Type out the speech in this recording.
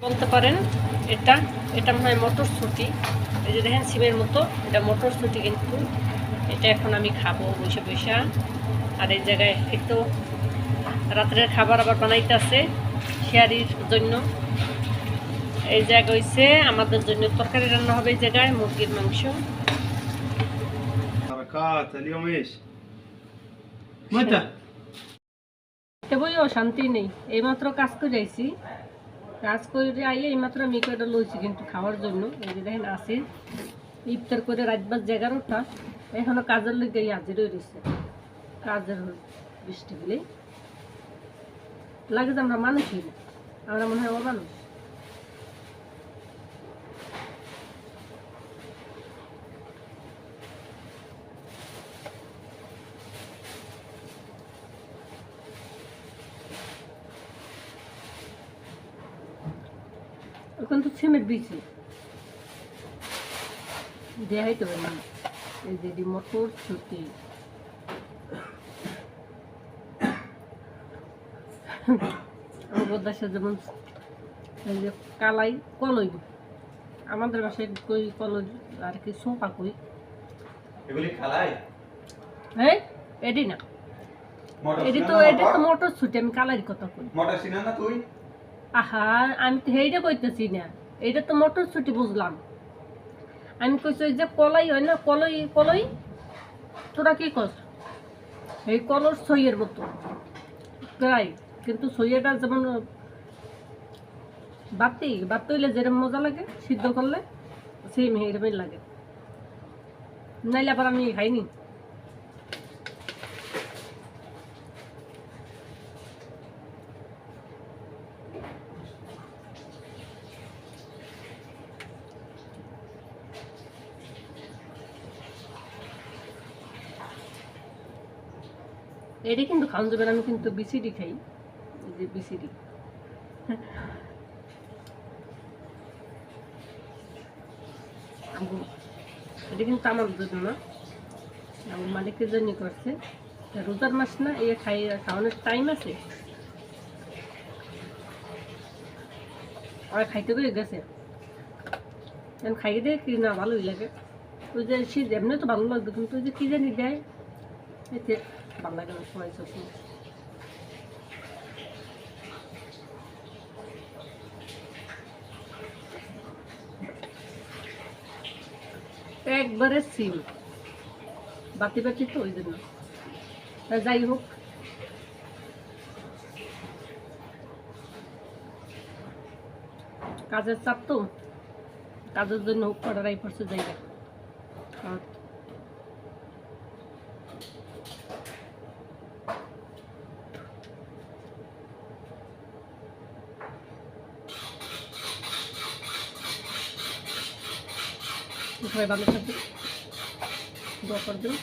বলতে পারেন এটা এটা মনে হয় মটরশুঁটি। এই যে দেখেন সিমের মতো, এটা মটরশুঁটি কিন্তু। এটা এখন আমি খাবো বসে বসে। আর এই জায়গায় একটু রাত্রের খাবার আবার বানাইতে আছে শেয়ারির জন্য। এই জায়গা হইছে আমাদের জন্য তরকারি রান্না হবে, এই জায়গায় মুরগির মাংস। বইও শান্তি নেই, এইমাত্র কাজ করে আইছি। কাজ করে আইয়ে এইমাত্র আমি কয়টা লইছি কিন্তু খাওয়ার জন্য। এই যে দেখেন আসি ইফতার করে রাত বাজ 11টা, এখনো কাজের লেগে হাজির হয়ে রয়েছে। কাজের বৃষ্টি হলে লাগে যে আমরা মানুষই না, আমরা মনে হয় অমানুষ। এখন তো সিমের বিচি দেখাইতে হবে না। এই যে মটরশুঁটি, দেশে যেমন এই যে কালাই কলই, আমাদের বাসায় কই কলই আর কি সোপা কই, এগুলি কালাই। হ্যাঁ এডি না, এডি তো মটরশুঁটি। আমি কালাইয়ের কথা কই। মটর চিনা না তুই? আহা আমি তো সেইটা কইতেছি না, এটা তো মটরশুঁটি বুঝলাম। আমি কইছি যে কলাই হয় না, কলই কলই। তোরা কি কস? এই কলর সইয়ের মতো প্রায়, কিন্তু সইয়াটা যেমন বাতি হইলে যেরকম মজা লাগে সিদ্ধ করলে, সেম এরকমই লাগে। নাইলে আবার আমি খাইনি। এটি কিন্তু খাওয়ান যাবে না, আমি কিন্তু বিসিডি খাই। এই যে বিসিডি, এটা কিন্তু আমার জন্য না, আমার মালিকের জন্য করছে। রোজার মাস না, এই খাওয়ানোর টাইম আছে, আর খাইতে পেরে গেছে। খাইয়ে দেয় কি না ভালোই লাগে। ওই যে শীত এমনি তো ভালো লাগবে, কিন্তু ওই যে কি জানি দেয় এতে ভালো লাগে না সবাই সবসময়। একবারে সিম বাতি বাতি তো ওই জন্য। যাই হোক, কাজের চাপ তো, কাজের জন্য অর্ডারাই পড়ছে জায়গা। সবাই ভালো থাকবে, দোয়া করবেন।